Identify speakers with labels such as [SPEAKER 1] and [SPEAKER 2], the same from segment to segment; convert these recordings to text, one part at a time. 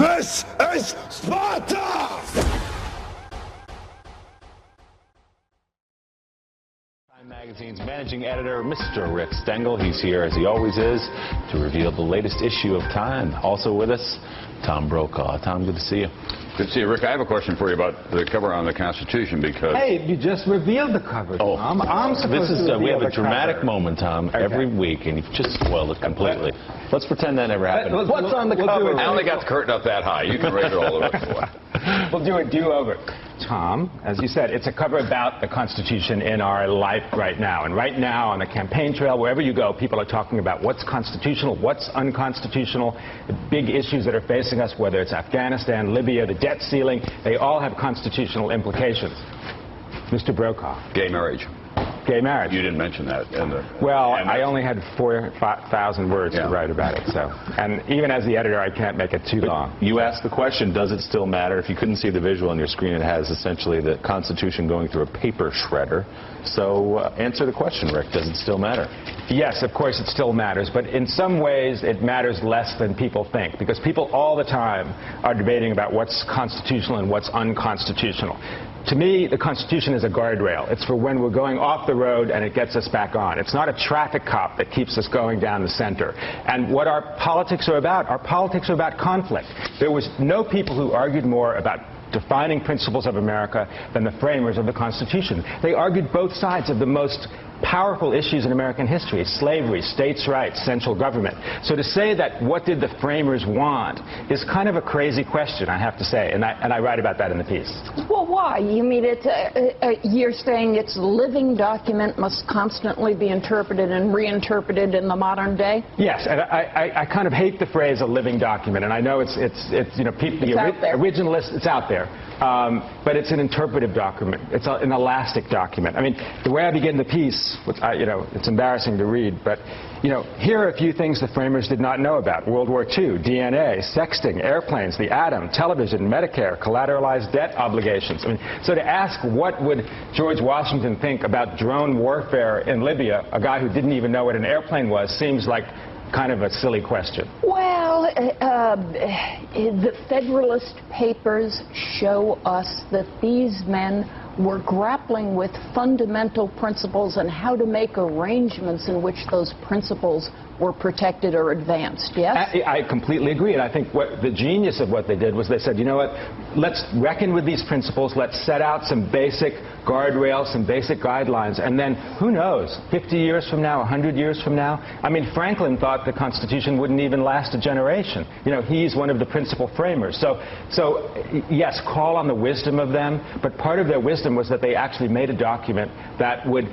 [SPEAKER 1] This is Sparta!
[SPEAKER 2] Time Magazine's managing editor, Mr. Rick Stengel. He's here, as he always is, to reveal the latest issue of Time. Also with us, Tom Brokaw. Tom, good to see you.
[SPEAKER 3] Good to see you, Rick. I have a question for you about the cover on the Constitution, because...
[SPEAKER 4] Hey, you just revealed the cover, Tom. I'm supposed to reveal
[SPEAKER 2] we have a
[SPEAKER 4] the
[SPEAKER 2] dramatic
[SPEAKER 4] cover.
[SPEAKER 2] moment, Tom, every week, and you've just spoiled it completely. Let's pretend that never happened.
[SPEAKER 4] What's on the cover?
[SPEAKER 3] I only got the curtain up that high. You can raise it all the rest of the way.
[SPEAKER 4] We'll do a do-over. Tom, as you said, it's a cover about the Constitution in our life right now. And right now, on the campaign trail, wherever you go, people are talking about what's constitutional, what's unconstitutional, the big issues that are facing us, whether it's Afghanistan, Libya, the debt ceiling, they all have constitutional implications. Mr. Brokaw.
[SPEAKER 3] Gay marriage.
[SPEAKER 4] Gay marriage.
[SPEAKER 3] You didn't mention that.
[SPEAKER 4] Well, I only had 4,000 words to write about it, so. And even as the editor, I can't make it too long.
[SPEAKER 2] You asked the question, does it still matter? If you couldn't see the visual on your screen, it has essentially the Constitution going through a paper shredder. So answer the question, Rick. Does it still matter?
[SPEAKER 4] Yes, of course it still matters, but in some ways it matters less than people think, because people all the time are debating about what's constitutional and what's unconstitutional. To me, the Constitution is a guardrail. It's for when we're going off the road and it gets us back on. It's not a traffic cop that keeps us going down the center. And what our politics are about conflict. There was no people who argued more about defining principles of America than the framers of the Constitution. They argued both sides of the most powerful issues in American history: slavery, states' rights, central government. So to say that what did the framers want is kind of a crazy question, I have to say, and I write about that in the piece.
[SPEAKER 5] Well, why? You mean you're saying its living document must constantly be interpreted and reinterpreted in the modern day?
[SPEAKER 4] Yes, and I kind of hate the phrase "a living document," and I know it's you know, originalists, it's out there. But it's an interpretive document. It's an elastic document. I mean, the way I begin the piece, which you know, it's embarrassing to read, but you know, here are a few things the framers did not know about: World War II, DNA, sexting, airplanes, the atom, television, Medicare, collateralized debt obligations. I mean, so to ask what would George Washington think about drone warfare in Libya, a guy who didn't even know what an airplane was, seems like kind of a silly question.
[SPEAKER 5] Well, the Federalist Papers show us that these men were grappling with fundamental principles and how to make arrangements in which those principles were protected or advanced, yes?
[SPEAKER 4] I completely agree, and I think what the genius of what they did was they said, you know what, let's reckon with these principles, let's set out some basic guardrails, some basic guidelines, and then, who knows, 50 years from now, 100 years from now? I mean, Franklin thought the Constitution wouldn't even last a generation. You know, he's one of the principal framers. So yes, call on the wisdom of them, but part of their wisdom was that they actually made a document that would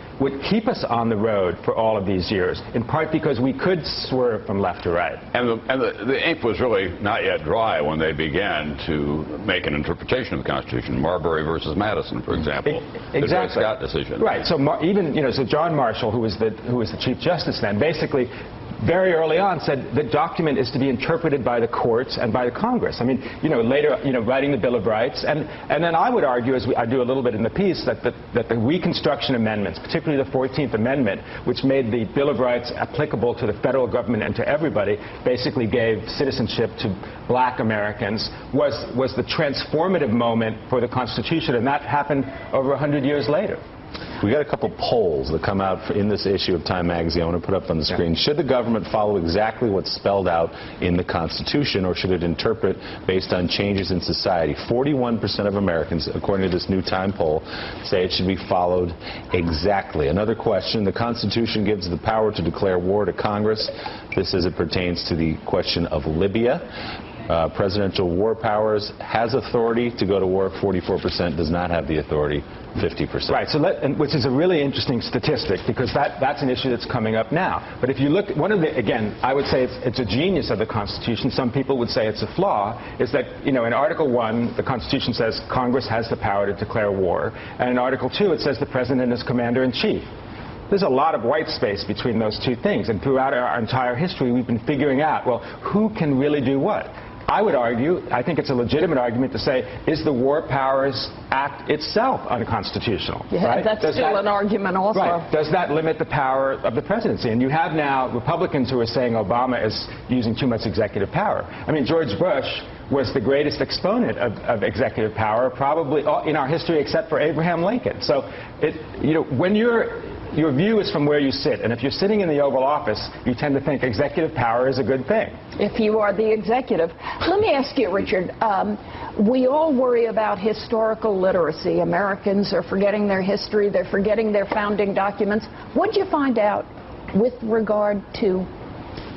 [SPEAKER 4] keep us on the road for all of these years, in part because we could swerve from left to right.
[SPEAKER 3] And the ink was really not yet dry when they began to make an interpretation of the Constitution. Marbury versus Madison, for example.
[SPEAKER 4] Exactly.
[SPEAKER 3] The Dred Scott decision.
[SPEAKER 4] Right. So even, you know, so John Marshall, who was the Chief Justice then, basically very early on said the document is to be interpreted by the courts and by the Congress. I mean, you know, later, you know, writing the Bill of Rights, and then I would argue, as I do a little bit in the piece, that the Reconstruction Amendments, particularly the 14th Amendment, which made the Bill of Rights applicable to the federal government and to everybody, basically gave citizenship to black Americans, was the transformative moment for the Constitution, and that happened over 100 years later.
[SPEAKER 2] We got a couple polls that come out in this issue of Time Magazine. I want to put up on the screen. Should the government follow exactly what's spelled out in the Constitution, or should it interpret based on changes in society? 41% of Americans, according to this new Time poll, say it should be followed exactly. Another question: the Constitution gives the power to declare war to Congress. This as it pertains to the question of Libya. Presidential war powers has authority to go to war. 44% does not have the authority. 50%.
[SPEAKER 4] Right. So which is a really interesting statistic, because that's an issue that's coming up now. But if you look, again, I would say it's a genius of the Constitution. Some people would say it's a flaw. Is that, you know, in Article 1, the Constitution says Congress has the power to declare war, and in Article 2, it says the President is Commander-in-Chief. There's a lot of white space between those two things, and throughout our entire history, we've been figuring out, well, who can really do what? I would argue, I think it's a legitimate argument to say, is the War Powers Act itself unconstitutional?
[SPEAKER 5] Yeah,
[SPEAKER 4] right?
[SPEAKER 5] that's still an argument also.
[SPEAKER 4] Right. Does that limit the power of the presidency? And you have now Republicans who are saying Obama is using too much executive power. I mean, George Bush was the greatest exponent of executive power probably in our history except for Abraham Lincoln. So, when your view is from where you sit, and if you're sitting in the Oval Office, you tend to think executive power is a good thing.
[SPEAKER 5] If you are the executive. Let me ask you, Richard, we all worry about historical literacy. Americans are forgetting their history, they're forgetting their founding documents. What did you find out with regard to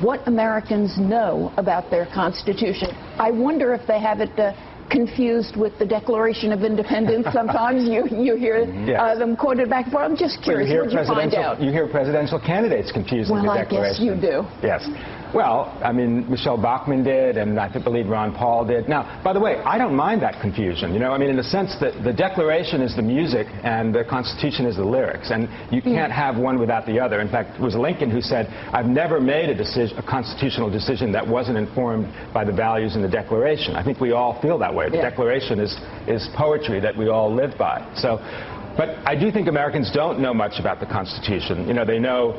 [SPEAKER 5] what Americans know about their Constitution? I wonder if they have it confused with the Declaration of Independence. Sometimes you hear them quoted back and forth. I'm just curious, what did you find out?
[SPEAKER 4] You hear presidential candidates confusing the Declaration.
[SPEAKER 5] Well, I guess you do.
[SPEAKER 4] Yes. Well, I mean, Michelle Bachmann did, and I believe Ron Paul did. Now, by the way, I don't mind that confusion. I mean, in the sense that the Declaration is the music and the Constitution is the lyrics, and you can't have one without the other. In fact, it was Lincoln who said, "I've never made a constitutional decision that wasn't informed by the values in the Declaration." I think we all feel that way. The Declaration is poetry that we all live by. So, but I do think Americans don't know much about the Constitution. They know,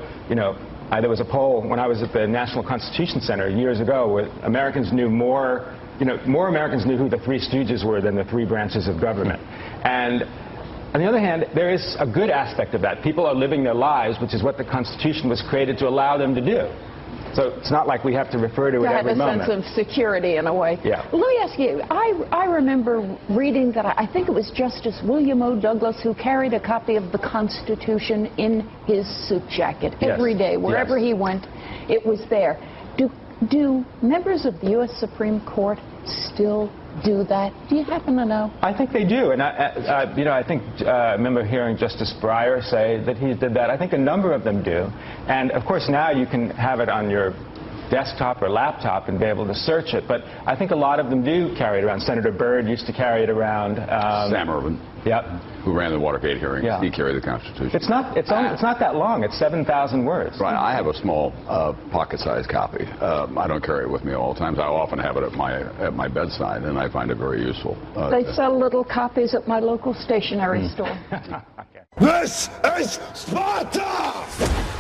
[SPEAKER 4] there was a poll when I was at the National Constitution Center years ago where Americans knew more Americans knew who the Three Stooges were than the three branches of government. And on the other hand, there is a good aspect of that. People are living their lives, which is what the Constitution was created to allow them to do. So it's not like we have to refer to it every moment.
[SPEAKER 5] To have a sense of security in a way.
[SPEAKER 4] Yeah.
[SPEAKER 5] Well, let me ask you, I remember reading that, I think it was Justice William O. Douglas who carried a copy of the Constitution in his suit jacket every day. Wherever he went, it was there. Do members of the U.S. Supreme Court still do that? Do you happen to know?
[SPEAKER 4] I think they do, and I remember hearing Justice Breyer say that he did that. I think a number of them do, and of course now you can have it on your desktop or laptop and be able to search it, but I think a lot of them do carry it around. Senator Byrd used to carry it around.
[SPEAKER 3] Sam Ervin,
[SPEAKER 4] who
[SPEAKER 3] ran the Watergate hearings, he carried the Constitution.
[SPEAKER 4] It's not that long. It's 7,000 words.
[SPEAKER 3] Right. I have a small pocket-sized copy. I don't carry it with me all the time. I often have it at my bedside, and I find it very useful.
[SPEAKER 5] They sell little copies at my local stationery store.
[SPEAKER 1] This is Sparta!